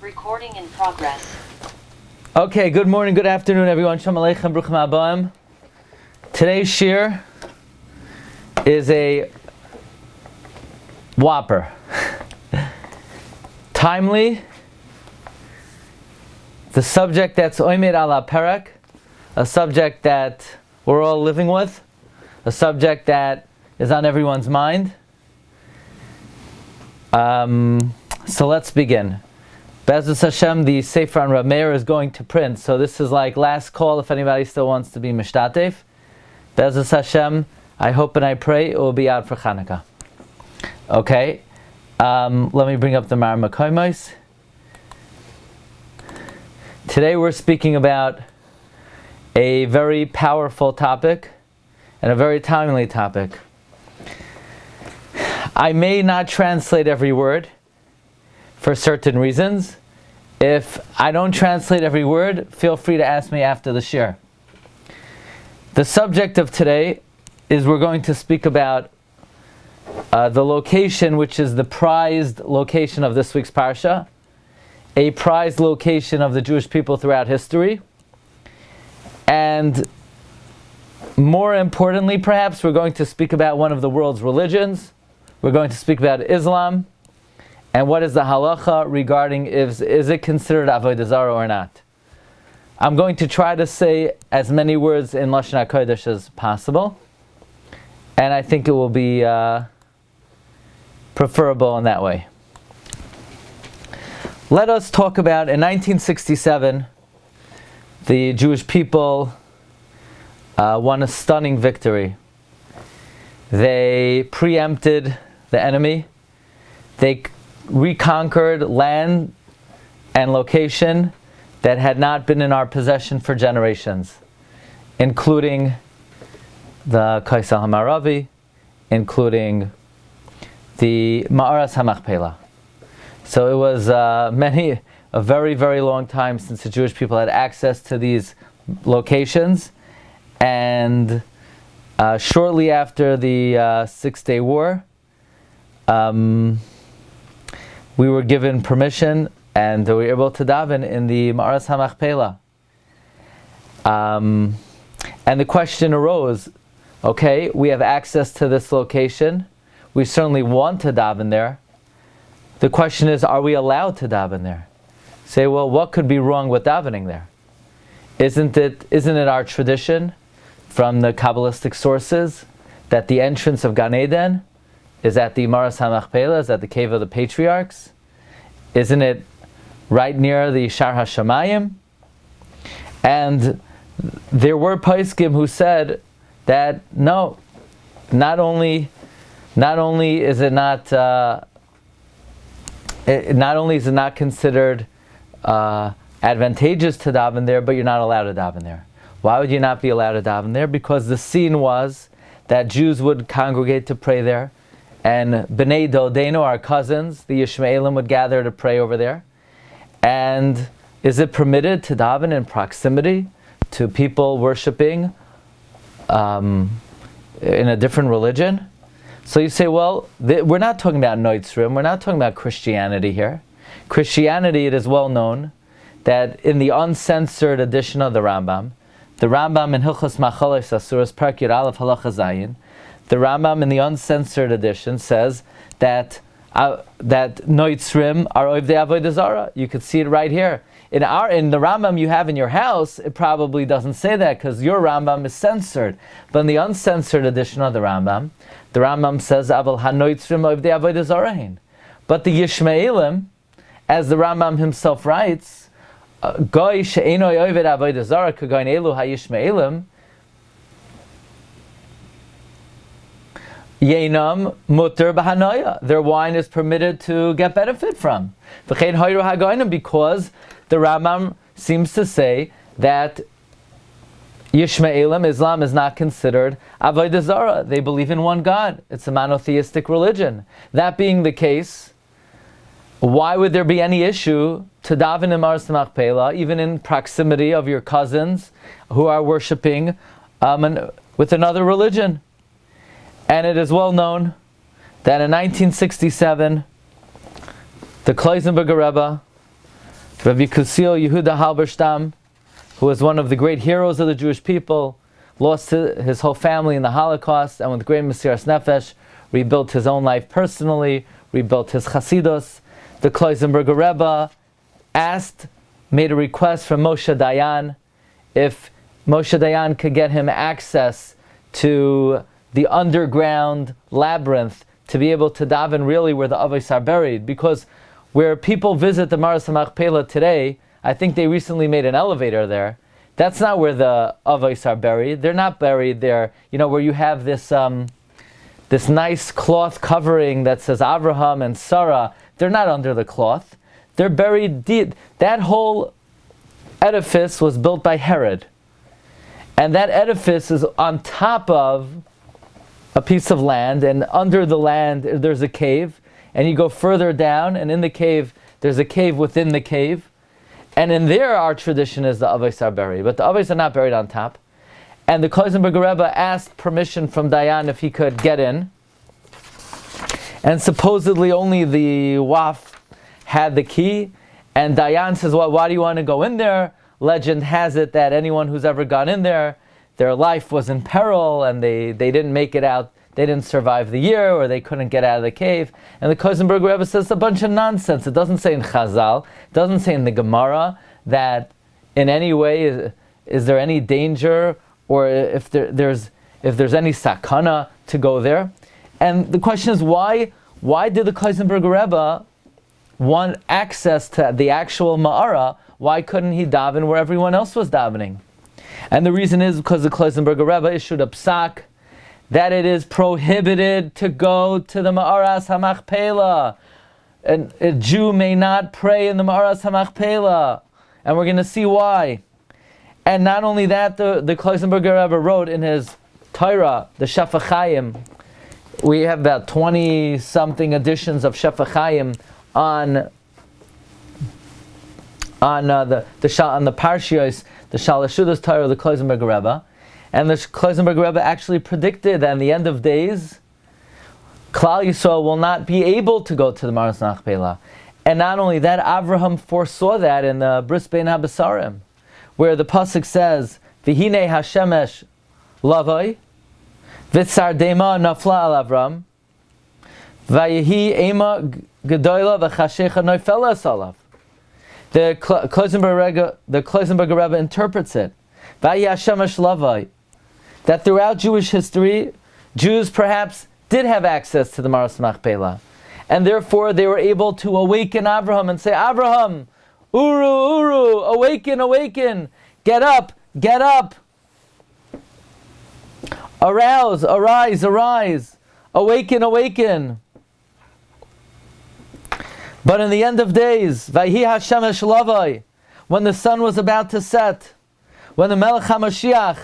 Recording in progress. Okay, good morning, good afternoon, everyone. Shalom Aleichem, Bruchim Habayim. Today's shir is a whopper. Timely. The subject that's oimed ala perak, a subject that we're all living with, a subject that is on everyone's mind. So let's begin. Be'ezus Hashem, the Sefer on Rav Meir is going to print, so this is like last call if anybody still wants to be mishtatev. Be'ezus Hashem, I hope and I pray it will be out for Chanukah. Okay, let me bring up the Mar Makoimos. Today we're speaking about a very powerful topic and a very timely topic. I may not translate every word for certain reasons. If I don't translate every word, feel free to ask me after the shir. The subject of today is we're going to speak about the location, which is the prized location of this week's Parsha, a prized location of the Jewish people throughout history, and more importantly, perhaps, we're going to speak about one of the world's religions. We're going to speak about Islam, and what is the halacha regarding is it considered avodah zarah or not. I'm going to try to say as many words in Lashon HaKodesh as possible, and I think it will be preferable in that way. Let us talk about, in 1967, the Jewish people won a stunning victory. They preempted the enemy. They reconquered land and location that had not been in our possession for generations, including the Kaisel Hamaravi, including the Ma'aras Hamachpeila. So it was a very, very long time since the Jewish people had access to these locations, and shortly after the Six-Day War, we were given permission and we were able to daven in the Ma'aras Hamachpeila. And the question arose, okay, we have access to this location, we certainly want to daven there. The question is, are we allowed to daven there? Say, well, what could be wrong with davening there? Isn't it our tradition from the Kabbalistic sources that the entrance of Gan Eden is at the Ma'aras Hamachpeila, is at the cave of the patriarchs? Isn't it right near the Shar HaShamayim? And there were poskim who said that no, not only is it not considered advantageous to daven there, but you're not allowed to daven there. Why would you not be allowed to daven there? Because the scene was that Jews would congregate to pray there, and Bnei Dodeno, our cousins, the Yishmaelim, would gather to pray over there. And is it permitted to daven in proximity to people worshiping in a different religion? So you say, well, we're not talking about Noitzrim, we're not talking about Christianity here. Christianity, it is well known that in the uncensored edition of the Rambam in Hilchos Machlokes Asuras Perek Yud Aleph Halacha Zayin, the Rambam in the uncensored edition says that Noitzrim are Ovdei Avodah Zarah. You could see it right here. In the Rambam you have in your house, it probably doesn't say that because your Rambam is censored. But in the uncensored edition of the Rambam says, Aval HaNoitzrim Ovdei Avodah Zarah. But the Yishmaelim, as the Rambam himself writes, Goy she'eno oved avodah zarah k'goyin elu ha'yishmaelim Yeinam muter b'hanaya. Their wine is permitted to get benefit from. V'chein hayru hagoyim, because the Rambam seems to say that Yishmaelim, Islam, is not considered avodah zarah. They believe in one God. It's a monotheistic religion. That being the case, why would there be any issue to daven in Ma'aras Hamachpeila, even in proximity of your cousins who are worshipping with another religion? And it is well known that in 1967, the Klausenberger Rebbe Rabbi Yehuda Halberstam, who was one of the great heroes of the Jewish people, lost his whole family in the Holocaust, and with great Mesiras Nefesh, rebuilt his own life personally, rebuilt his Chasidus. The Klausenberger Rebbe made a request from Moshe Dayan, if Moshe Dayan could get him access to the underground labyrinth to be able to daven really where the Avos are buried. Because where people visit the Maras Hamachpeila today, I think they recently made an elevator there. That's not where the Avos are buried. They're not buried there, where you have this this nice cloth covering that says Abraham and Sarah. They're not under the cloth. They're buried deep. That whole edifice was built by Herod. And that edifice is on top of a piece of land, and under the land there's a cave, and you go further down, and in the cave there's a cave within the cave. And in there our tradition is the Avos are buried, but the Avos are not buried on top. And the Klausenberger Rebbe asked permission from Dayan if he could get in. And supposedly only the Waf had the key. And Dayan says, well, why do you want to go in there? Legend has it that anyone who's ever gone in there, their life was in peril and they didn't make it out. They didn't survive the year, or they couldn't get out of the cave. And the Klausenberger Rebbe says it's a bunch of nonsense. It doesn't say in Chazal, it doesn't say in the Gemara that in any way is there any danger, or if there's any sakana to go there. And the question is, why did the Klausenberger Rebbe want access to the actual Ma'ara? Why couldn't he daven where everyone else was davening? And the reason is because the Klausenberger Rebbe issued a psak that it is prohibited to go to the Ma'aras Hamachpeila. And a Jew may not pray in the Ma'aras Hamachpeila. And we're going to see why. And not only that, the Klausenberger Rebbe wrote in his Torah, the Shafach Chaim. We have about 20-something editions of Shafach Chaim on the Parshas, the Shalashudas Torah of the Klausenberger Rebbe. And the Klausenberger Rebbe actually predicted that in the end of days, Klal Yisrael will not be able to go to the Maras Hamachpeila. And not only that, Avraham foresaw that in the Bris Bein HaBesarim, where the pasuk says, "V'hinei Hashemesh lavoi, v'tzardema nafla al Avram, v'yehi ema gedola v'chashecha noifela salav." The Klausenberger Rebbe interprets it, "V'yehi Hashemesh lavoi," that throughout Jewish history, Jews perhaps did have access to the Maras Hamachpeila, and therefore they were able to awaken Abraham and say, "Abraham, Uru, Uru, awaken, awaken, get up, arouse, arise, arise, awaken, awaken." But in the end of days, Vayhi Hashemesh lavai, when the sun was about to set, when the Melech HaMashiach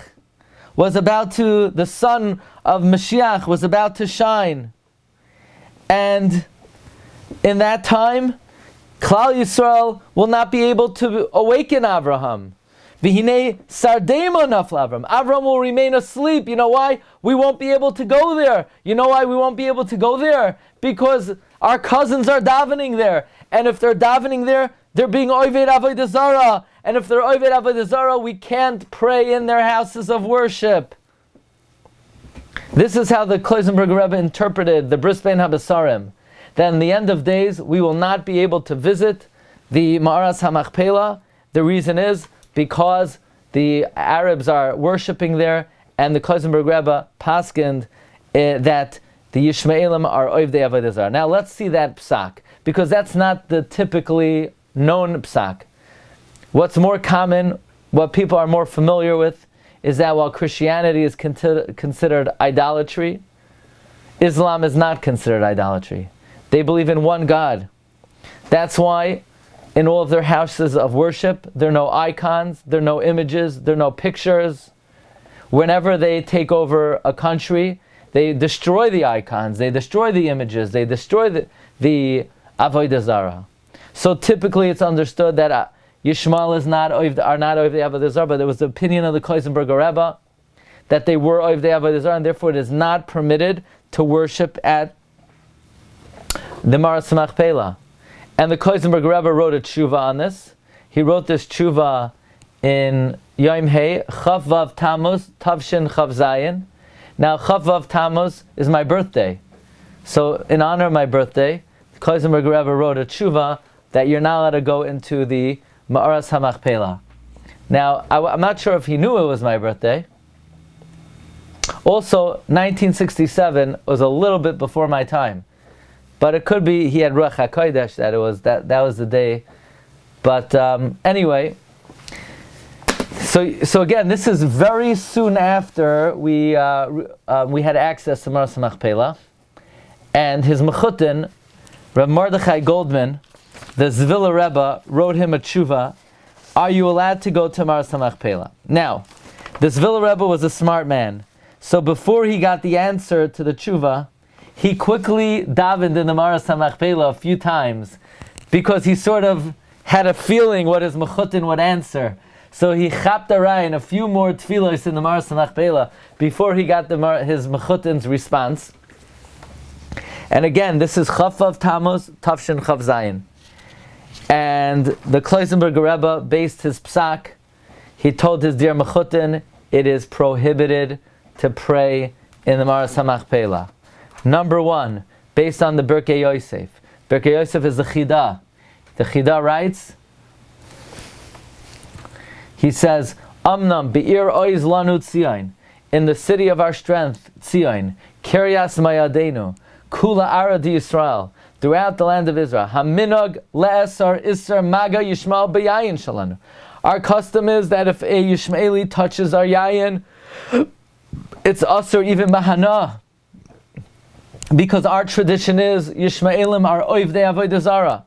the sun of Mashiach was about to shine, and in that time, Klal Yisrael will not be able to awaken Avraham. V'hinei sardema nafla Avram. Avram will remain asleep. You know why? We won't be able to go there. You know why we won't be able to go there? Because our cousins are davening there. And if they're davening there, they're being Oved Avodah Zarah. And if they're Oved Avodah Zarah, we can't pray in their houses of worship. This is how the Klausenberger Rebbe interpreted the Bris Bein HaBesarim. That in the end of days, we will not be able to visit the Ma'aras Hamachpeila. The reason is because the Arabs are worshipping there, and the Klausenberger Rebbe paskind that the Yishmaelim are Ovdei Avodah Zarah. Now let's see that psak, because that's not the typically known psak. What's more common, what people are more familiar with, is that while Christianity is considered idolatry, Islam is not considered idolatry. They believe in one God. That's why in all of their houses of worship, there are no icons, there are no images, there are no pictures. Whenever they take over a country, they destroy the icons, they destroy the images, they destroy the Avodah Zarah. So typically it's understood that Yishmael are not Ovdei Avodah Zarah, but there was the opinion of the Klausenberger Rebbe that they were Ovdei Avodah Zarah, and therefore it is not permitted to worship at the Maras Hamachpeila. And the Klausenberger Rebbe wrote a tshuva on this, He wrote this tshuva in Yom Hey, Chav Vav Tammuz, Tavshin Chav Zayin. Now, Chav Vav Tammuz is my birthday. So, in honor of my birthday, Klausenberger Rebbe wrote a tshuva that you're not allowed to go into the Ma'aras Hamachpeila. Now, I'm not sure if he knew it was my birthday. Also, 1967 was a little bit before my time. But it could be he had Ruach HaKodesh, that was the day. But anyway, so again, this is very soon after we had access to Ma'aras Hamachpeila. And his mechutin, Rav Mordechai Goldman, the Zvila Rebbe, wrote him a tshuva. Are you allowed to go to Ma'aras Hamachpeila? Now, the Zvila Rebbe was a smart man. So before he got the answer to the tshuva, he quickly davened in the Ma'aras Hamachpeila a few times because he sort of had a feeling what his mechutin would answer. So he chapped in a few more tefillos in the Ma'aras Hamachpeila before he got his mechutin's response. And again, this is Chav Vav Tammuz, Tavshin Chav Zayin. And the Klausenberger Rebbe based his psak. He told his dear mechutin, it is prohibited to pray in the Ma'aras Hamachpeila. Number one, based on the Birkei Yosef. Birkei Yosef is the Chida. The Chida writes, he says, Amnam be'ir oiz lanu Tzion, in the city of our strength, Tzion, Kiryas Mayadenu, Kula Ara di Yisrael, throughout the land of Israel, Haminog le'esar isar maga yishmal b'yayin shalanu. Our custom is that if a Yishmaeli touches our yayin, it's asur even mahana. Because our tradition is Yishmaelim are oivdei avodah zara.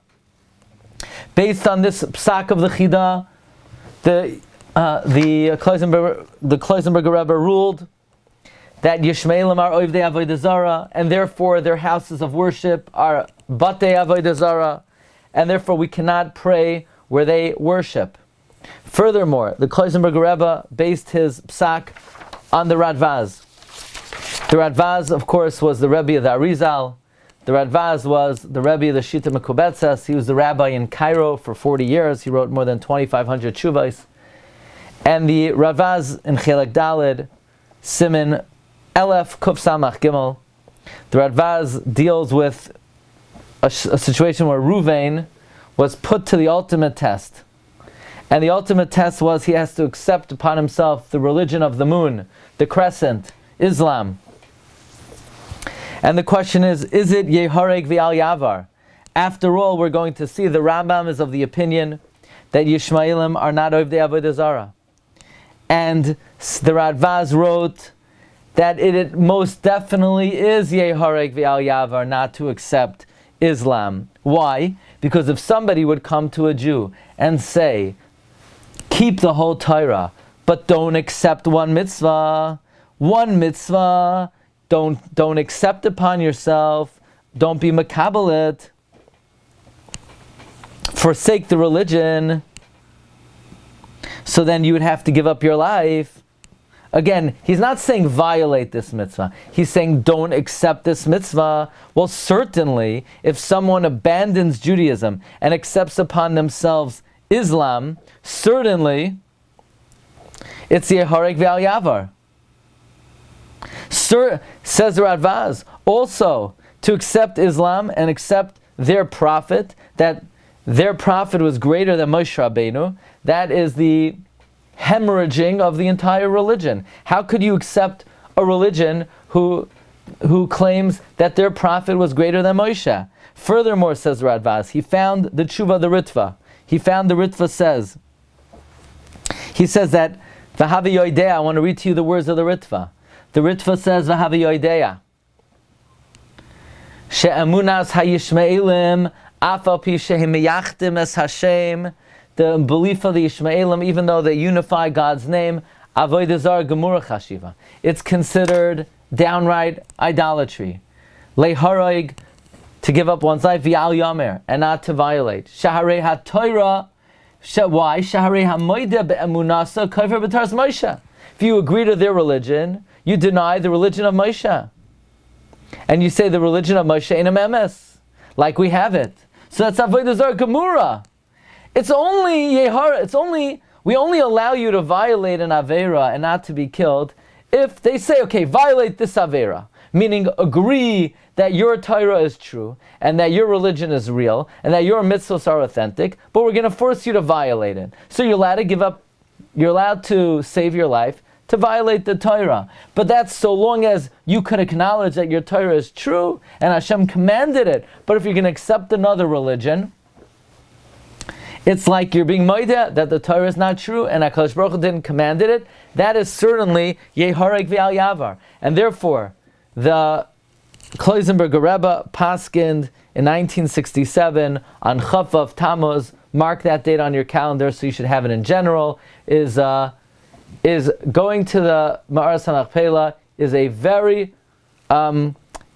Based on this psak of the Chida, the Klausenberger Rebbe ruled that Yishmaelim are oivdei avodah zara, and therefore their houses of worship are batei avodah zara, and therefore we cannot pray where they worship. Furthermore, the Klausenberger Rebbe based his psak on the Radvaz. The Radvaz, of course, was the Rebbe of the Arizal. The Radvaz was the Rebbe of the Shita Mekubetzes. He was the rabbi in Cairo for 40 years. He wrote more than 2,500 tshuvos. And the Radvaz in Chelek Daled, Simin Elef Kuf Samach Gimel, the Radvaz deals with a situation where Ruvain was put to the ultimate test. And the ultimate test was he has to accept upon himself the religion of the moon, the crescent, Islam. And the question is it Yehareg V'al Yavar? After all, we're going to see the Rambam is of the opinion that Yishmaelim are not Ovdei Avodah Zara. And the Radvaz wrote that it most definitely is Yehareg V'al Yavar not to accept Islam. Why? Because if somebody would come to a Jew and say, keep the whole Torah, but don't accept one mitzvah, don't accept upon yourself, don't be makabelit, forsake the religion, so then you would have to give up your life. Again, he's not saying violate this mitzvah. He's saying don't accept this mitzvah. Well, certainly, if someone abandons Judaism and accepts upon themselves Islam, certainly it's Yehareg V'al Yavar. Says the Radvaz, also to accept Islam and accept their prophet, that their prophet was greater than Moshe Rabbeinu, that is the hemorrhaging of the entire religion. How could you accept a religion who claims that their prophet was greater than Moshe? Furthermore, says Radvaz, he found the tshuva, the Ritva. He found the Ritva says, he says that, V'havi yoidea, I want to read to you the words of the Ritva. The Ritva says, V'havi yoidea, she'emunas ha'yishmaelim, afal pi shehim meyachdim es Hashem, the belief of the Yishmaelim, even though they unify God's name, avodah zara gemura chashiva. It's considered downright idolatry. Leharoig, to give up one's life, v'al yamer, and not to violate. Shaharei ha-Torah, why? Shaharei ha-moida be'emunasa kaifer b'taras Moshe. If you agree to their religion, you deny the religion of Moshe. And you say the religion of Moshe ain't a memes, like we have it. So that's avodah zara gemura. It's only Yehara, we only allow you to violate an Avera and not to be killed if they say, okay, violate this Avera. Meaning agree that your Torah is true, and that your religion is real, and that your mitzvahs are authentic, but we're going to force you to violate it. So you're allowed to save your life, to violate the Torah. But that's so long as you can acknowledge that your Torah is true, and Hashem commanded it. But if you're going to accept another religion, it's like you're being moideh that the Torah is not true, and HaKadosh Baruch Hu didn't command it. That is certainly Yeharek V'al Yavar. And therefore, the Klausenberger Rebbe paskind in 1967 on Chavav Tammuz, mark that date on your calendar so you should have it in general, is going to the Ma'aras Hamachpeila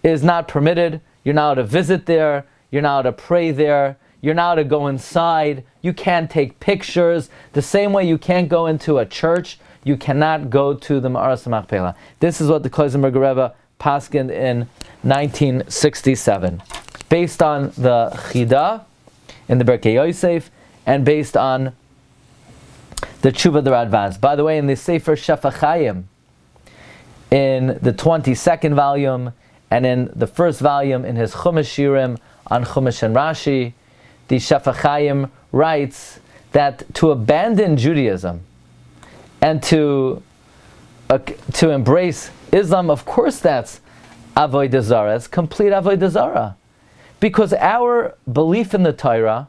is not permitted. You're not allowed to visit there, you're not allowed to pray there, you're not allowed to go inside, you can't take pictures. The same way you can't go into a church, you cannot go to the Ma'aras Hamachpeila. This is what the Klausenberger Rebbe paskind in 1967, based on the Chida in the Berkei Yosef, and based on the Tshuva the Radvaz. By the way, in the Sefer Shefa Chaim, in the 22nd volume, and in the first volume in his Chumash Shiurim on Chumash and Rashi, the Shefa Chaim writes that to abandon Judaism and to embrace Islam, of course that's Avodah Zarah. It's complete Avodah Zarah. Because our belief in the Torah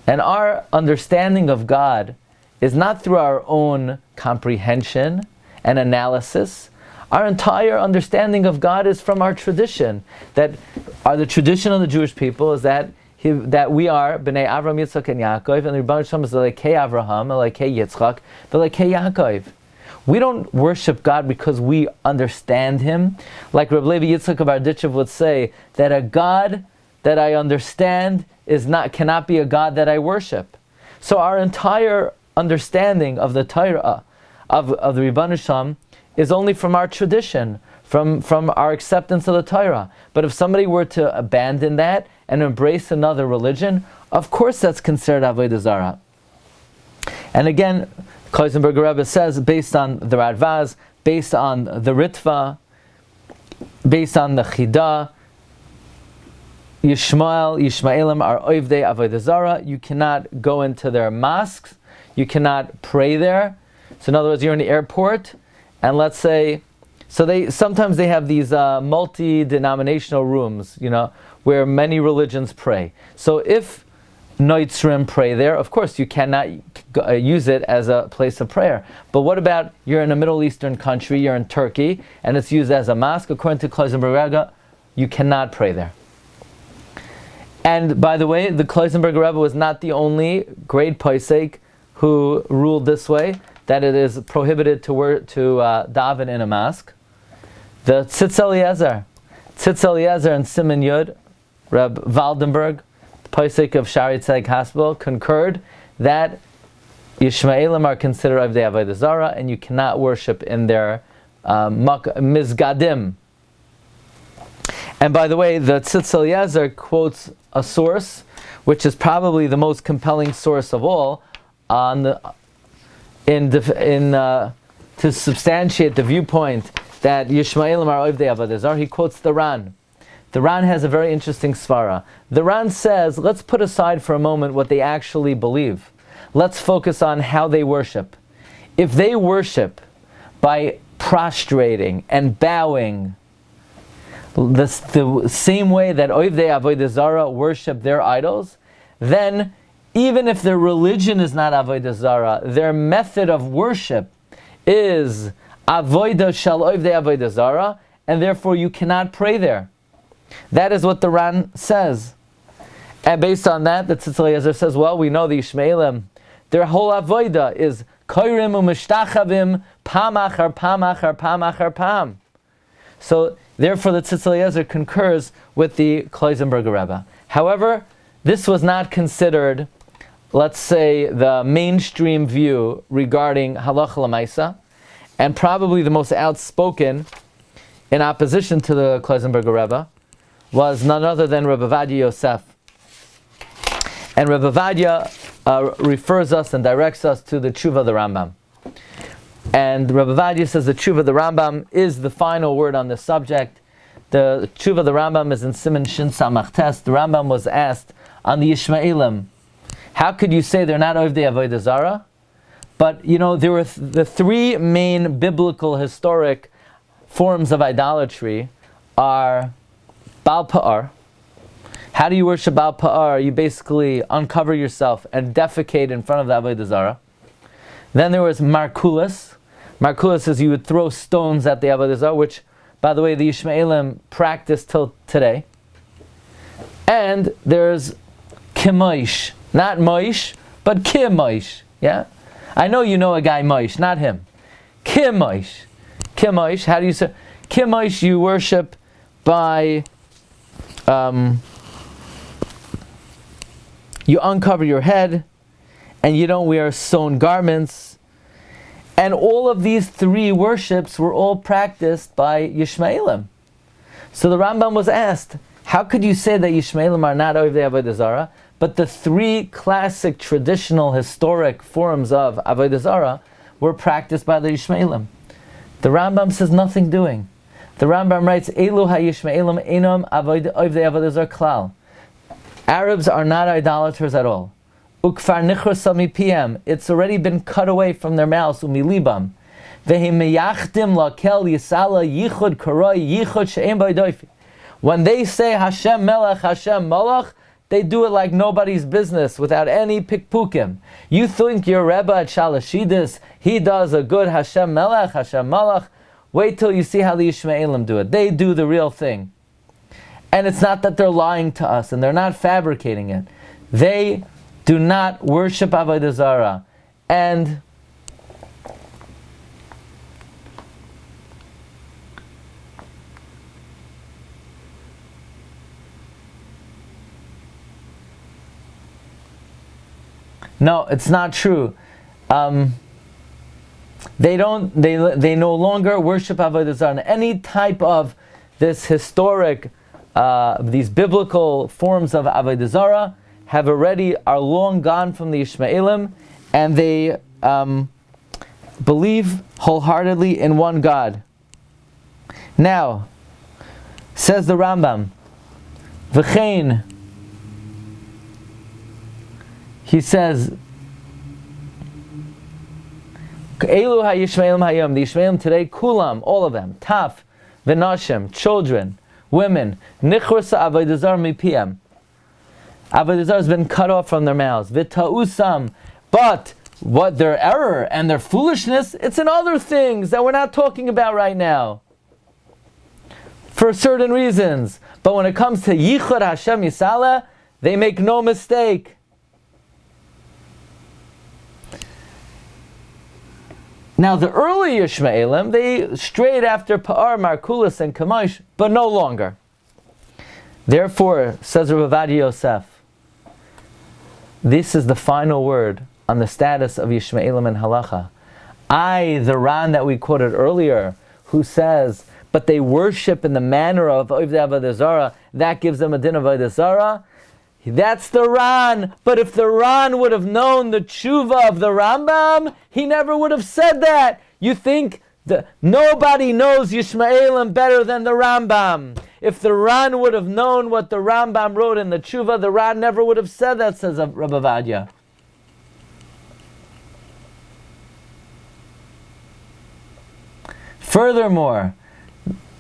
and our understanding of God is not through our own comprehension and analysis. Our entire understanding of God is from our tradition. The tradition of the Jewish people is that we are Bnei Avram, Yitzchak, and Yaakov, and the Rebbeinu Shalom is Lekei Avraham, Lekei Yitzchak, Lekei Yaakov. We don't worship God because we understand Him. Like Reb Levi Yitzchak of Arditchev would say, that a God that I understand cannot be a God that I worship. So our entire understanding of the Torah, of the Rebbeinu Shalom, is only from our tradition, from our acceptance of the Torah. But if somebody were to abandon that and embrace another religion, of course that's considered Avodah Zarah. And again, Klausenberger Rebbe says, based on the Radvaz, based on the Ritva, based on the Chida, Yishmaelim are oivdei avodah zarah. You cannot go into their mosques. You cannot pray there. So in other words, you're in the airport, and let's say, sometimes they have these multi-denominational rooms, where many religions pray. So if Noitzrim pray there, of course you cannot use it as a place of prayer. But what about you're in a Middle Eastern country, you're in Turkey, and it's used as a mosque? According to Klausenberger Rebbe, you cannot pray there. And by the way, the Klausenberger Rebbe was not the only great posek who ruled this way, that it is prohibited to daven in a mosque. The Tzitz Eliezer and Simon Yud, Reb Waldenberg, posek of Shari Tzedek Hospital, concurred that Yishmaelim are considered Avdei Avodah Zarah, and you cannot worship in their mizgadim. And by the way, the Tzitz Eliezer quotes a source, which is probably the most compelling source of all, to substantiate the viewpoint that Yishmaelim are Ovdei Avodah Zarah. He quotes the Ran. The Ran has a very interesting svara. The Ran says, let's put aside for a moment what they actually believe. Let's focus on how they worship. If they worship by prostrating and bowing, the same way that Ovdei Avodah Zarah worship their idols, then even if their religion is not Avodah Zarah, their method of worship is Avodah Shel Ovdei Avodah Zarah, and therefore you cannot pray there. That is what the Ran says. And based on that, the Tzitz Eliezer says, well, we know the Yishmaelim, their whole avodah is koirim u'mishtachavim pam achar pam achar pam achar pam. So therefore the Tzitz Eliezer concurs with the Klausenberger Rebbe. However, this was not considered, let's say, the mainstream view regarding Halacha L'maisa, and probably the most outspoken in opposition to the Klausenberger Rebbe was none other than Rabbi Ovadiah Yosef. And Rabbi Ovadiah refers us and directs us to the tshuva of the Rambam. And Rabbi Ovadiah says the tshuva of the Rambam is the final word on this subject. The tshuva of the Rambam is in Siman Shin Samach Tes. The Rambam was asked on the Yishmaelim, how could you say they're not Ovdei Avodah Zarah? But there were the three main biblical historic forms of idolatry are Baal Pa'ar. How do you worship Baal Pa'ar? You basically uncover yourself and defecate in front of the Avodah Zarah. Then there was Markulis. Markulis is you would throw stones at the Avodah Zarah, which, by the way, the Yishmaelim practice till today. And there's Kimoish. Not Moish, but Kimoish. Yeah? I know you know a guy Moish, not him. Kimoish. Kimoish, how do you say? Kimoish you worship by... you uncover your head, and you don't wear sewn garments. And all of these three worships were all practiced by Yishmaelim. So the Rambam was asked, how could you say that Yishmaelim are not Ovdei Avodah Zarah, but the three classic, traditional, historic forms of Avodah Zarah were practiced by the Yishmaelim? The Rambam says nothing doing. The Rambam writes, Elu ha-Yishmaelim enam Ovdei Avodah Zarah klal. Arabs are not idolaters at all. Ukfar nichras mipiem. It's already been cut away from their mouths. Umilibam. Vehim meyachdim lakel yisala yichud karoi yichud she'em b'doifi. When they say Hashem Melech, Hashem Malach, they do it like nobody's business, without any pikpukim. You think your Rebbe at Shalashidis, he does a good Hashem Melech, Hashem Malach. Wait till you see how the Yishmaelim do it. They do the real thing. And it's not that they're lying to us, and they're not fabricating it. They do not worship Avodah Zarah. And no, it's not true. They no longer worship Avodah Zarah. Any type of this historic, these biblical forms of Avodah Zarah are long gone from the Yishmaelim, and they believe wholeheartedly in one God. Now, says the Rambam, V'chein, he says, Elu ha-Yishmaelim hayom, the Yishmaelim today, kulam, all of them, taf, v'nashim, children, women, nichrasa avodah zarah mipiem. Avodah Zarah has been cut off from their mouths. V'ta'usam. But what their error and their foolishness, it's in other things that we're not talking about right now, for certain reasons. But when it comes to Yichud Hashem Yisala, they make no mistake. Now the early Yishmaelim, they strayed after Pa'ar, Markulis, and Kamash, but no longer. Therefore, says Rabbi Ovadiah Yosef, this is the final word on the status of Yishmaelim and Halacha. The Ran that we quoted earlier, who says, but they worship in the manner of Ovdei Avodah Zarah, that gives them a din of Avodah Zarah. That's the Ran. But if the Ran would have known the tshuva of the Rambam, he never would have said that. You think nobody knows Yishmaelim better than the Rambam. If the Ran would have known what the Rambam wrote in the tshuva, the Ran never would have said that, says Rabbi Ovadiah. Furthermore,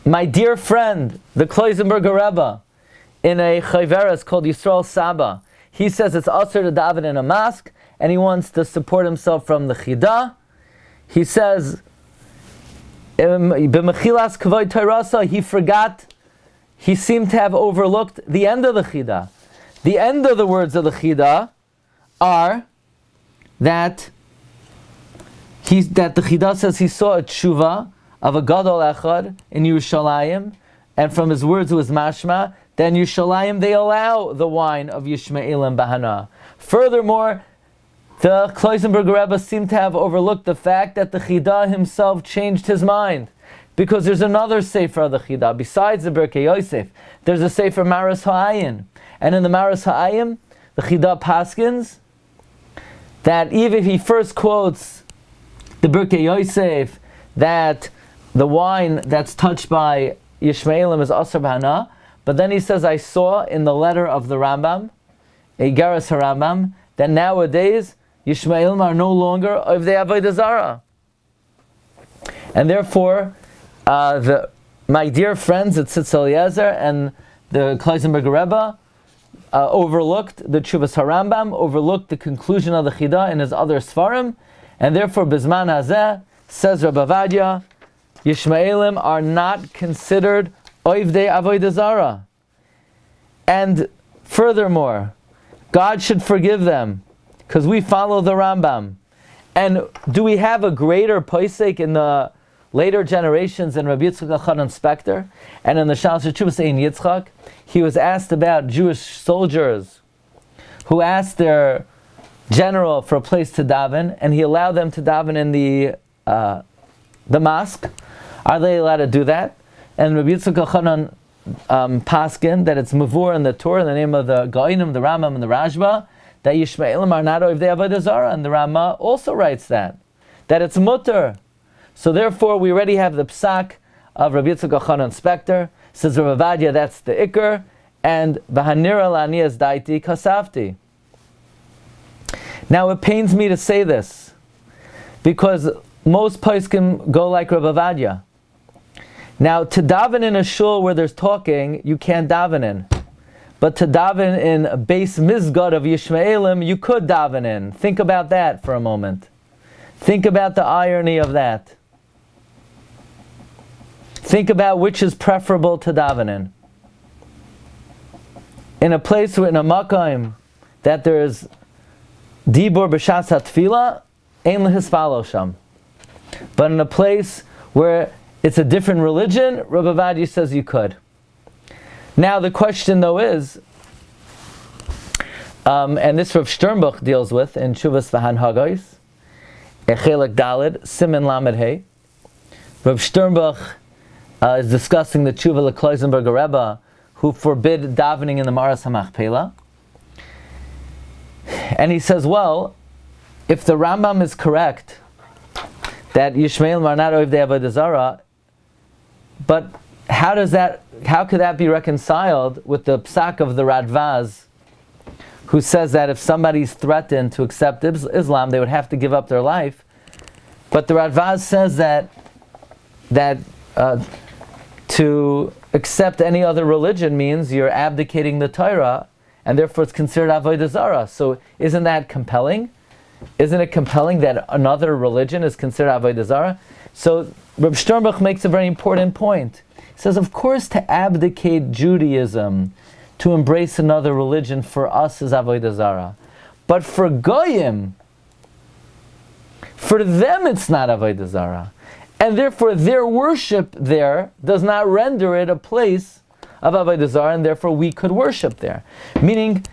my dear friend, the Klausenberger Rebbe, in a Chayveres called Yisrael Saba, he says it's asur to daven in a mosque, and he wants to support himself from the Chidah. He says, b'mechilas kavod Torasa, he seemed to have overlooked the end of the Chidah. The end of the words of the Chidah are that the Chidah says he saw a tshuva of a gadol echad in Yerushalayim, and from his words it was mashma, then Yerushalayim they allow the wine of Yishmaelim Bahana. Furthermore, the Klausenberger Rebbe seemed to have overlooked the fact that the Chidah himself changed his mind. Because there's another Sefer of the Chidah. Besides the Birkei Yosef, there's a Sefer Maras Ha'ayin. And in the Maras Ha'ayin, the Chidah paskins that even if he first quotes the Birkei Yosef, that the wine that's touched by Yishmaelim is Asar B'Hana, but then he says, I saw in the letter of the Rambam, Eigaras HaRambam, that nowadays Yishmaelim are no longer Ovdei Avodah Zarah. And therefore, my dear friends at Tzitz Eliezer and the Klausenberger Rebbe overlooked the Tshuvas HaRambam, overlooked the conclusion of the Chidah in his other Sfarim, and therefore, Bizman Hazeh, says Rabbi Ovadiah, Yishmaelim are not considered Ovdei Avodah Zarah. And furthermore, God should forgive them, because we follow the Rambam. And do we have a greater posek in the later generations than Rabbi Yitzchak Elchanan Spector? And in the Shalosh Tshuvas Ein Yitzchak, he was asked about Jewish soldiers who asked their general for a place to daven, and he allowed them to daven in the mosque. Are they allowed to do that? And Rabbi Yitzchak Elchanan paskin that it's mavur in the Torah in the name of the Gaonim, the Rambam, and the Rashba, that Yishmaelim are not Ovdei Avodah Zarah, and the Rama also writes that it's mutter. So therefore, we already have the psak of Rabbi Yitzchak Elchanan Spector. Says Rav Ovadiah, that's the ikar, and v'hanira la'aniyas daiti kasafti. Now it pains me to say this, because most poskim go like Rav Ovadiah. Now, to daven in a shul where there's talking, you can't daven in. But to daven in a base mizgad of Yishmaelim, you could daven in. Think about that for a moment. Think about the irony of that. Think about which is preferable to daven in. In a place, in a makayim, that there is dibur b'shas hatfila, ein lehispalo sham. But in a place where it's a different religion, Rabbi Ovadiah says you could. Now the question though is, and this Rav Sternbuch deals with in Tshuvas V'han Hagos, Echelek Daled, Siman Lamed Hey. Rav Sternbuch is discussing the Tshuva Klausenberger Rebbe, who forbid davening in the Maras Hamachpeila. And he says, well, if the Rambam is correct, that Yishmaelim are not Ovdei Avodah Zarah, but how could that be reconciled with the psak of the Radvaz, who says that if somebody's threatened to accept Islam, they would have to give up their life? But the Radvaz says that to accept any other religion means you're abdicating the Torah, and therefore it's considered Avodah Zarah. So isn't that compelling? Isn't it compelling that another religion is considered Avodah Zarah? So Reb Sternbuch makes a very important point. He says, of course, to abdicate Judaism, to embrace another religion, for us is Avodah Zarah. But for Goyim, for them it's not Avodah Zarah. And therefore their worship there does not render it a place of Avodah Zarah, and therefore we could worship there. Meaning,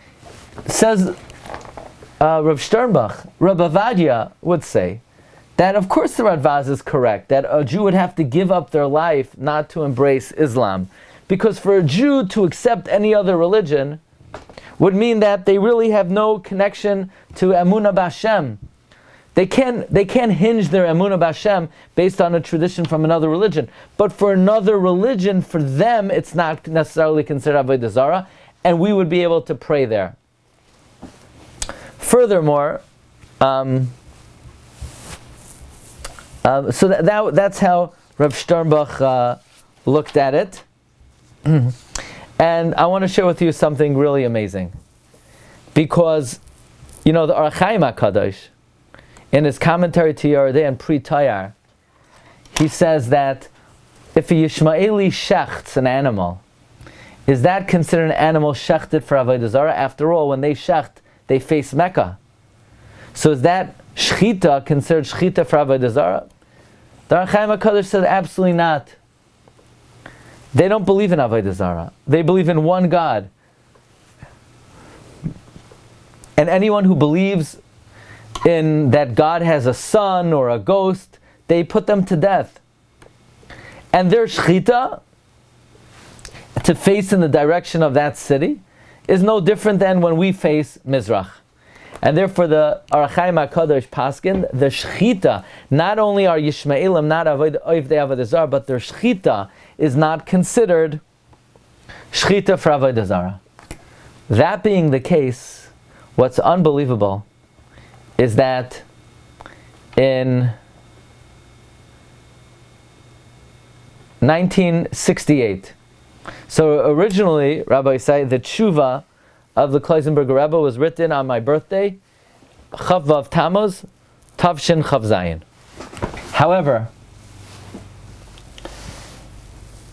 says Rav Sternbuch, Rav Ovadiah would say that of course the Radvaz is correct, that a Jew would have to give up their life not to embrace Islam. Because for a Jew to accept any other religion would mean that they really have no connection to Emunah B'Hashem. They can't hinge their Emunah B'Hashem based on a tradition from another religion. But for another religion, for them, it's not necessarily considered Avodah Zarah, and we would be able to pray there. Furthermore, so that's how Rav Sternbuch looked at it. And I want to share with you something really amazing. Because, the Or HaChaim HaKadosh, in his commentary to Yordei and Pri Tayar, he says that if a Yishmaeli shechts an animal, is that considered an animal shechted for Avodah Zarah? After all, when they shecht, they face Mecca. So is that shchita considered shchita for Avodah Zarah? The Or HaChaim HaKadosh said absolutely not. They don't believe in Avodah Zarah. They believe in one God. And anyone who believes in that God has a son or a ghost, they put them to death. And their shchita, to face in the direction of that city, is no different than when we face Mizrach. And therefore the Arachayim HaKadosh Paskin, the Shechita, not only are Yishmaelim not Ovdei Avodah Zarah, but their Shechita is not considered Shechita for Avodah Zarah. That being the case, what's unbelievable is that in 1968, so originally, Rabbi said, the tshuva of the Klausenberger Rebbe was written on my birthday, Chav Vav Tammuz, Tavshin Chav Zayin. However,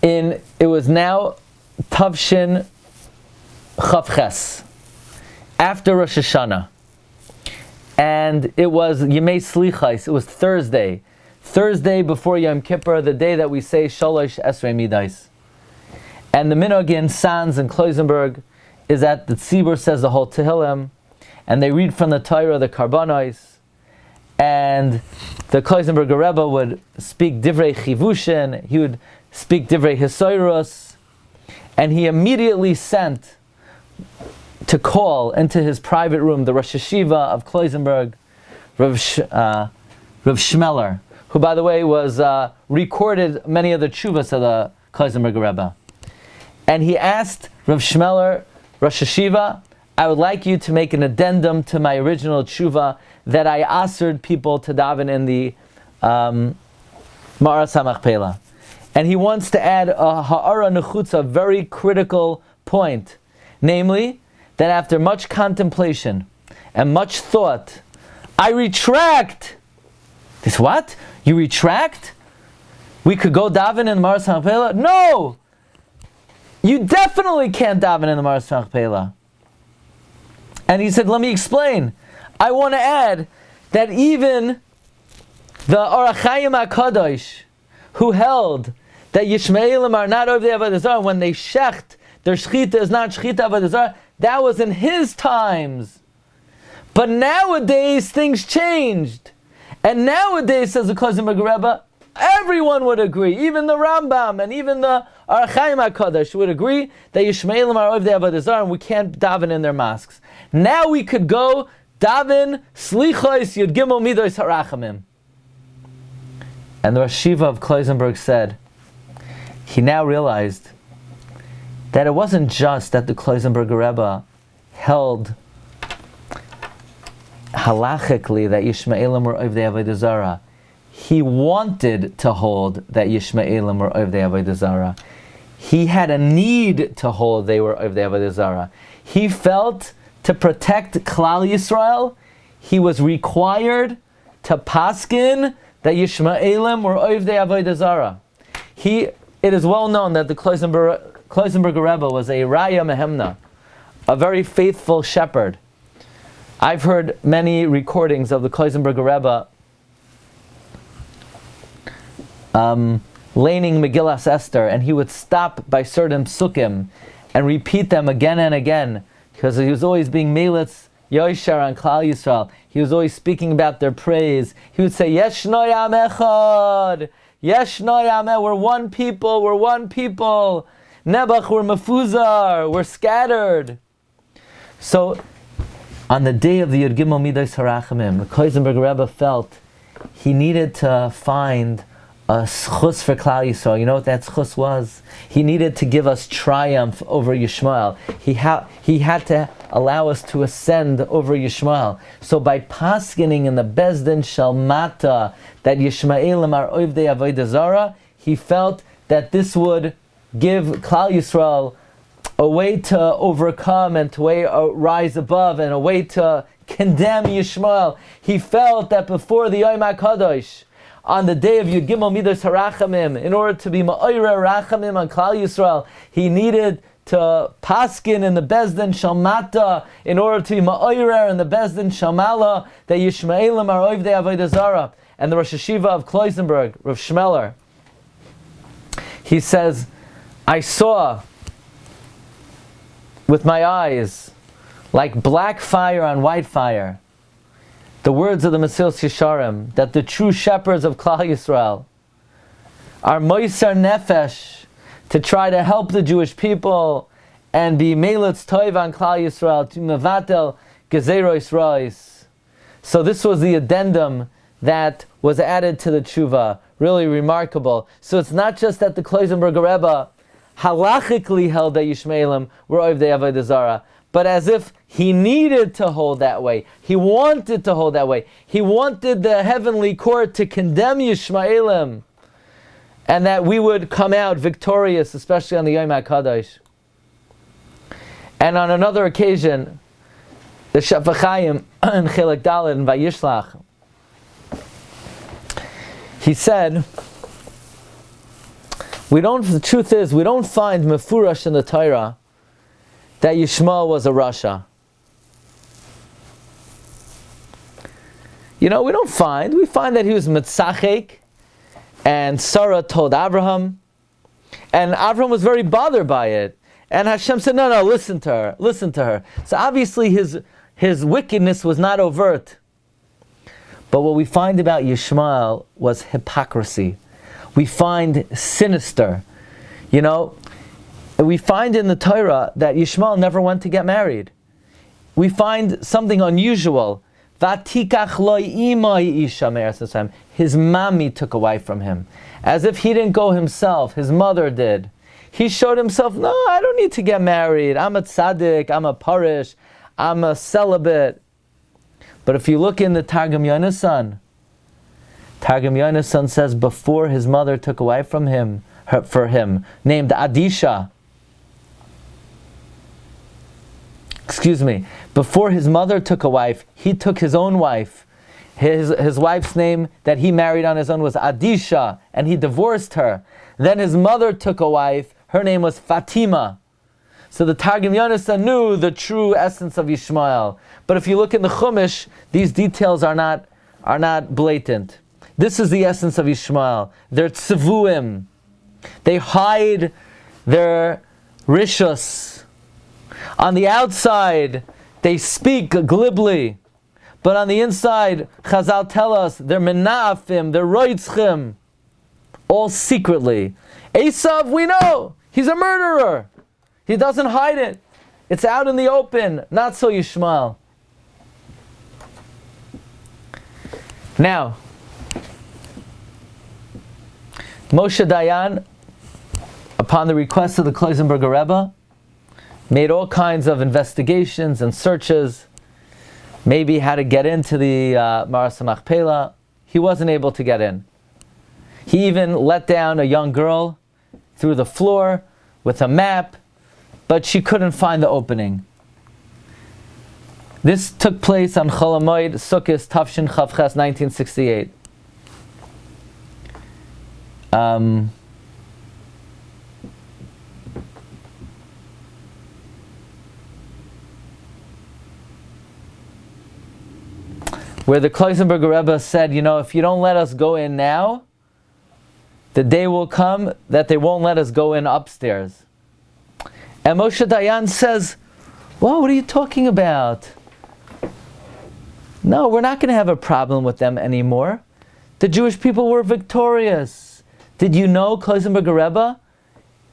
it was now Tavshin Chav Ches, after Rosh Hashanah, and it was Yemei Slichais. It was Thursday before Yom Kippur, the day that we say Shalosh Esrei Midais. And the minhag in Sanz and Klausenberg is that the tzibur says the whole Tehillim, and they read from the Torah the Karbanos, and the Klausenberger Rebbe would speak Divrei Chivushin, he would speak Divrei Hisoirus, and he immediately sent to call into his private room the Rosh Hashiva of Klausenberg, Rav Shmeller, who by the way was recorded many of the tshuvas of the Klausenberger Rebbe. And he asked Rav Shmeller, Rosh Hashiva, I would like you to make an addendum to my original tshuva that I asked people to daven in the Ma'aras Hamachpeila. And he wants to add a ha'ara nechutza, a very critical point, namely that after much contemplation and much thought, I retract. This what? You retract? We could go daven in the Ma'aras Hamachpeila? No! You definitely can't daven in the Ma'aras Hamachpeila. And he said, let me explain. I want to add that even the Arachayim HaKadosh, who held that Yishmaelim are not over the Avodah Zarah, when they shecht, their shechita is not shechita Avodah Zarah, that was in his times. But nowadays things changed. And nowadays, says the Klausenberger Rebbe, everyone would agree, even the Rambam and even the Arachayim HaKadosh would agree that Yishmaelim are over the Avodah Zarah and we can't daven in their mosques. Now we could go daven Slichos Yud Gimel Midos Harachamim. And the Rosh Hashiva of Klausenberg said, he now realized that it wasn't just that the Klausenberger Rebbe held halachically that Yishmaelim were over the Avodah Zarah. He wanted to hold that Yishmaelim were over the Avodah Zarah. He had a need to hold they were over the Avodah Zarah. He felt to protect Klal Yisrael, he was required to paskin that Yishmaelim were over the Avodah Zarah. It is well known that the Klausenberger Rebbe was a Raya Mehemna, a very faithful shepherd. I've heard many recordings of the Klausenberger Rebbe laning Megillas Esther, and he would stop by certain psukim and repeat them again and again, because he was always being melitz Yoshar on Klal Yisrael. He was always speaking about their praise. He would say, Yeshno Yam Echad, Yeshno Yam Echad, we're one people, Nebuch, we're mefuzar, we're scattered. So, on the day of the Yud Gimel Midos Harachamim, the Klausenberger Rebbe felt he needed to find a schus for Klal Yisrael. You know what that schus was? He needed to give us triumph over Yishmael. He had to allow us to ascend over Yishmael. So by paskening in the Bezdin Shalmata that Yishmaelim are Ovdei Avodah Zarah, he felt that this would give Klal Yisrael a way to overcome and to rise above and a way to condemn Yishmael. He felt that before the Yom HaKadosh, on the day of Yud Gimel Midos Harachamim, in order to be Ma'orer Rachamim on Klal Yisrael, he needed to paskin in the Bezdin Shalmata, in order to be Ma'orer in the Bezdin Shalmala, that Yishmaelim are Ovdei Avodah Zarah. And the Rosh Hashiva of Klausenberg, Rav Shmeller, he says, I saw with my eyes, like black fire on white fire, the words of the Mesilas Yesharim, that the true shepherds of Klal Yisrael are moiser nefesh, to try to help the Jewish people and be melitz toiv on Klal Yisrael, to mevatel Gezeros Reis. So this was the addendum that was added to the tshuva. Really remarkable. So it's not just that the Klausenberger Rebbe halachically held that Yishmaelim were Ovdei Avodah Zarah, but as if he needed to hold that way. He wanted to hold that way. He wanted the heavenly court to condemn Yishmaelim, and that we would come out victorious, especially on the Yom HaKadosh. And on another occasion, the Shafach Chaim in Chelek Dalet in Vayishlach, he said, the truth is, we don't find mefurash in the Torah that Yishmael was a rasha. We find that he was mitzachek, and Sarah told Abraham, and Abraham was very bothered by it. And Hashem said, no, listen to her. So obviously his wickedness was not overt. But what we find about Yishmael was hypocrisy. We find sinister. We find in the Torah that Yishmael never went to get married. We find something unusual. Vatikach lo imai isha me'eretz Mitzrayim. His mommy took a wife from him. As if he didn't go himself, his mother did. He showed himself, no, I don't need to get married. I'm a tzaddik, I'm a parish, I'm a celibate. But if you look in the Targum Yonasan says before his mother took a wife from him, named Adisha. Before his mother took a wife, he took his own wife. His wife's name that he married on his own was Adisha, and he divorced her. Then his mother took a wife, her name was Fatima. So the Targum Yonasan knew the true essence of Yishmael. But if you look in the Chumash, these details are not blatant. This is the essence of Yishmael. They're tzevuim. They hide their rishus. On the outside, they speak glibly. But on the inside, Chazal tell us, they're menafim, they're roitzchim. All secretly. Esav, we know, he's a murderer. He doesn't hide it. It's out in the open. Not so Yishmael. Now, Moshe Dayan, upon the request of the Klausenberger Rebbe, made all kinds of investigations and searches, maybe how to get into the Maras Hamachpeila. He wasn't able to get in. He even let down a young girl through the floor with a map, but she couldn't find the opening. This took place on Chol Hamoed Sukkos Tafshin Chavches 1968. Where the Klausenberger Rebbe said, if you don't let us go in now, the day will come that they won't let us go in upstairs. And Moshe Dayan says, well, what are you talking about? No, we're not going to have a problem with them anymore. The Jewish people were victorious. Did you know, Klausenberger Rebbe?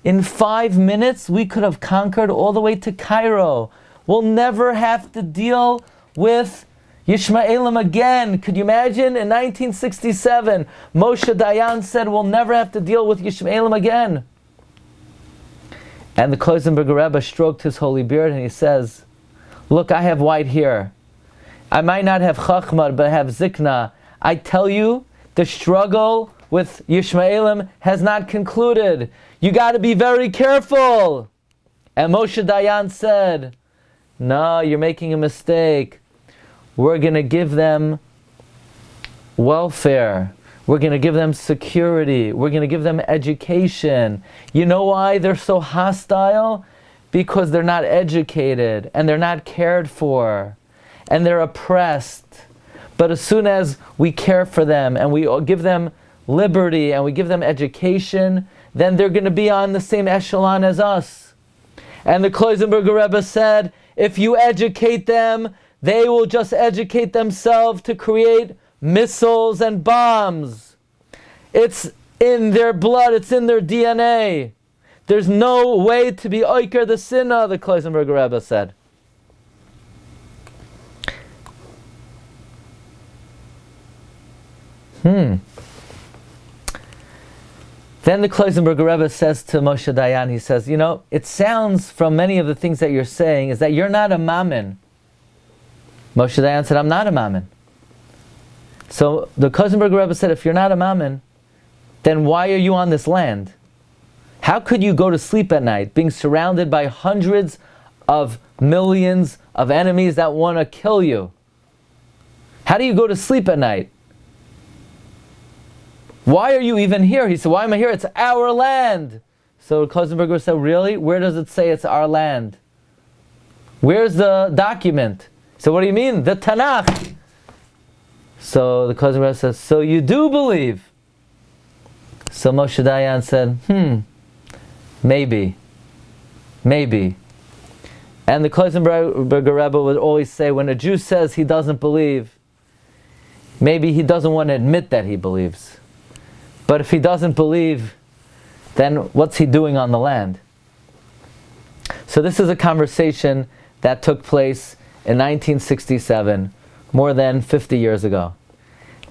In 5 minutes, we could have conquered all the way to Cairo. We'll never have to deal with Yishmaelim again. Could you imagine? In 1967, Moshe Dayan said, we'll never have to deal with Yishmaelim again. And the Klausenberger Rebbe stroked his holy beard and he says, look, I have white hair. I might not have chachma, but I have zikna. I tell you, the struggle with Yishmaelim has not concluded. You got to be very careful. And Moshe Dayan said, no, you're making a mistake. We're going to give them welfare. We're going to give them security. We're going to give them education. You know why they're so hostile? Because they're not educated and they're not cared for and they're oppressed. But as soon as we care for them and we give them liberty and we give them education, then they're going to be on the same echelon as us. And the Klausenberger Rebbe said, if you educate them, they will just educate themselves to create missiles and bombs. It's in their blood, it's in their DNA. There's no way to be oiker the sinna, the Klausenberger Rebbe said. Then the Klausenberger Rebbe says to Moshe Dayan, he says, it sounds from many of the things that you're saying is that you're not a mammon. Moshe Dayan said, I'm not a mammon. So the Klausenberger Rebbe said, if you're not a mammon, then why are you on this land? How could you go to sleep at night being surrounded by hundreds of millions of enemies that want to kill you? How do you go to sleep at night? Why are you even here? He said, why am I here? It's our land. So Klausenberger said, really? Where does it say it's our land? Where's the document? So what do you mean? The Tanakh. So the Klausenberger says, so you do believe? So Moshe Dayan said, maybe. And the Klausenberger Rebbe would always say, when a Jew says he doesn't believe, maybe he doesn't want to admit that he believes. But if he doesn't believe, then what's he doing on the land? So this is a conversation that took place in 1967, more than 50 years ago.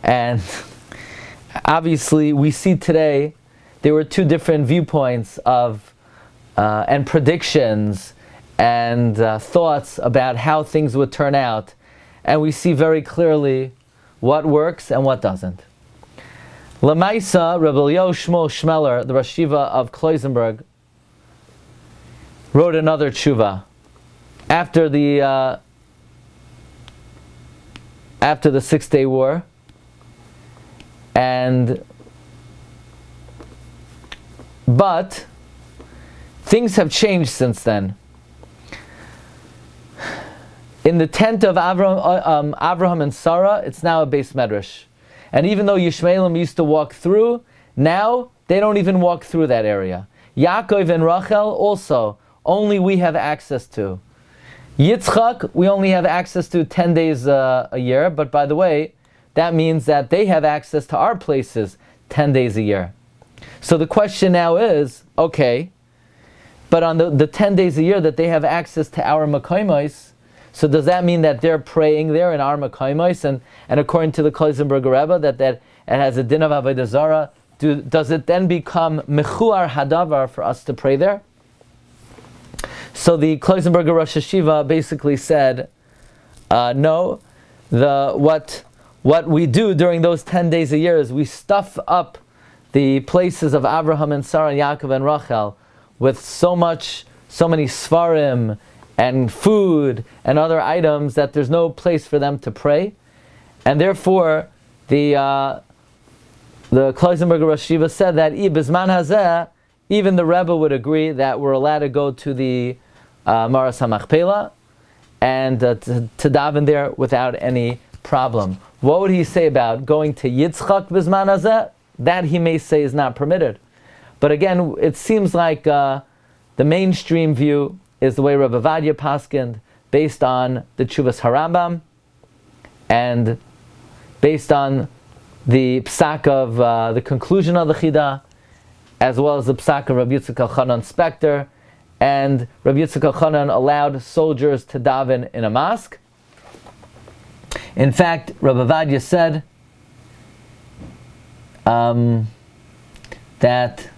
And obviously we see today there were two different viewpoints of and predictions and thoughts about how things would turn out. And we see very clearly what works and what doesn't. Lamaisa, Rabbi Shmuel Shmeller, the Rosh Yeshiva of Klausenberg, wrote another tshuva after the 6-Day War, but things have changed since then. In the tent of Abraham and Sarah, it's now a Beis Medrash. And even though Yishmaelim used to walk through, now they don't even walk through that area. Yaakov and Rachel also, only we have access to. Yitzchak, we only have access to 10 days a year, but by the way, that means that they have access to our places 10 days a year. So the question now is, okay, but on the 10 days a year that they have access to our Makayimos, so does that mean that they're praying there in our Makayimos, and according to the Klausenberger Rebbe, that it has a din of Avodah Zarah, does it then become Mechuar Hadavar for us to pray there? So the Klausenberger Rosh Yeshiva basically said, no, what we do during those 10 days a year is we stuff up the places of Abraham and Sarah and Yaakov and Rachel with so many Svarim and food and other items that there's no place for them to pray. And therefore, the Klausenberger Rosh Yeshiva said that Bizman Hazeh, even the Rebbe would agree that we're allowed to go to the Maras Hamachpeila and to daven there without any problem. What would he say about going to Yitzchak Bizman Hazeh? That he may say is not permitted. But again, it seems like the mainstream view is the way Rabbi Ovadiah paskind, based on the Tshuvas Rambam and based on the psak of the conclusion of the Chidah, as well as the psak of Rabbi Yitzchak Elchanan Spector, and Rabbi Yitzchak Elchanan allowed soldiers to daven in a mosque. In fact, Rabbi Ovadiah said that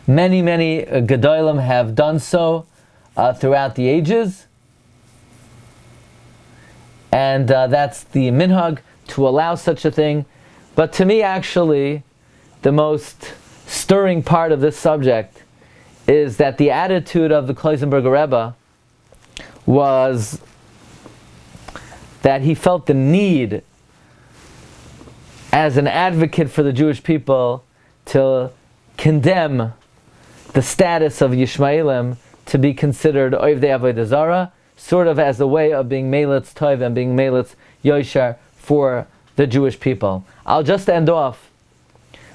many Gedolim have done so throughout the ages, and that's the minhag to allow such a thing. But to me, actually, the most stirring part of this subject is that the attitude of the Klausenberger Rebbe was that he felt the need, as an advocate for the Jewish people, to condemn the status of Yishmaelim to be considered Ovdei Avodah Zarah, sort of as a way of being Melitz Tov and being Melitz Yosher for the Jewish people. I'll just end off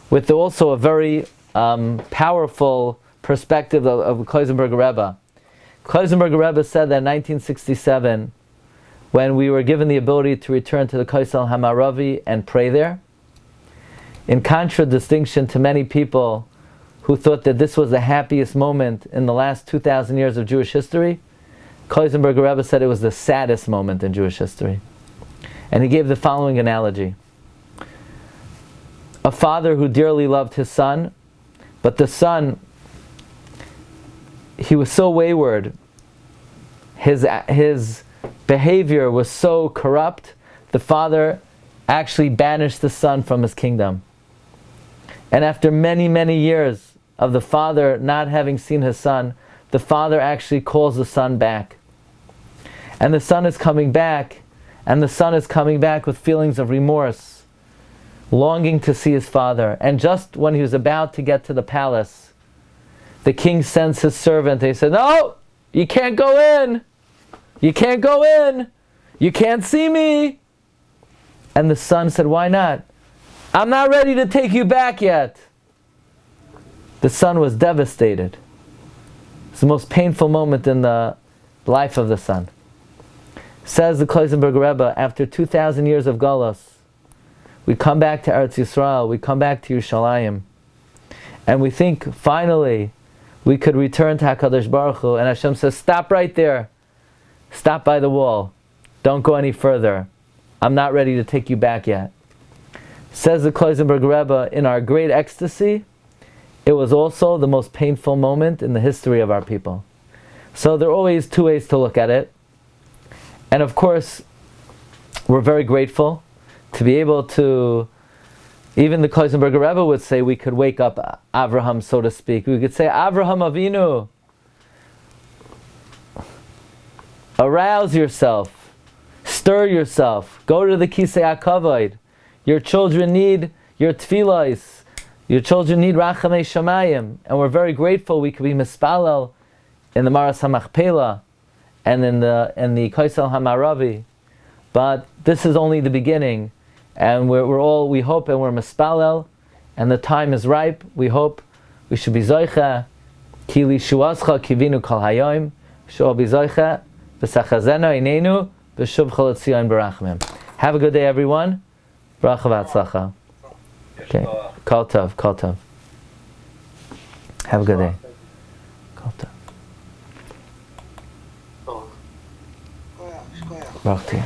with also a very powerful perspective of Klausenberger Rebbe. Klausenberger Rebbe said that in 1967, when we were given the ability to return to the Kaisel Hamaravi and pray there, in contradistinction to many people who thought that this was the happiest moment in the last 2,000 years of Jewish history, Klausenberger Rebbe said it was the saddest moment in Jewish history. And he gave the following analogy. A father who dearly loved his son, but the son, he was so wayward, his behavior was so corrupt, the father actually banished the son from his kingdom. And after many, many years of the father not having seen his son, the father actually calls the son back. And the son is coming back, and the son is coming back with feelings of remorse, longing to see his father. And just when he was about to get to the palace, the king sends his servant. He said, "No, you can't go in. You can't go in. You can't see me." And the son said, "Why not?" "I'm not ready to take you back yet." The son was devastated. It's the most painful moment in the life of the son. Says the Klausenberger Rebbe, after 2,000 years of Galus, we come back to Eretz Yisrael, we come back to Yerushalayim, and we think finally we could return to HaKadosh Baruch Hu, and Hashem says, "Stop right there. Stop by the wall. Don't go any further. I'm not ready to take you back yet." Says the Klausenberger Rebbe, in our great ecstasy, it was also the most painful moment in the history of our people. So there are always two ways to look at it. And of course, we're very grateful to be able to, even the Klausenberger Rebbe would say, we could wake up Avraham, so to speak. We could say, "Avraham Avinu, arouse yourself, stir yourself, go to the Kisei HaKavod. Your children need your tefillos. Your children need Rachamei Shamayim." And we're very grateful we could be mispalel in the Maras Hamachpeila and in the Kaisel Hamaravi. But this is only the beginning. And we hope and we're mispalel, and the time is ripe. We hope we should be zoicha, ki lishuascha kivinu kol hayom, should be zoicha, v'sachazena inenu, v'shuv chol etzion barachmim. Have a good day, everyone. Bracha v'atzlacha. Okay. Kol tov, kol tov. Have a good day. Kol tov. Baruch to you.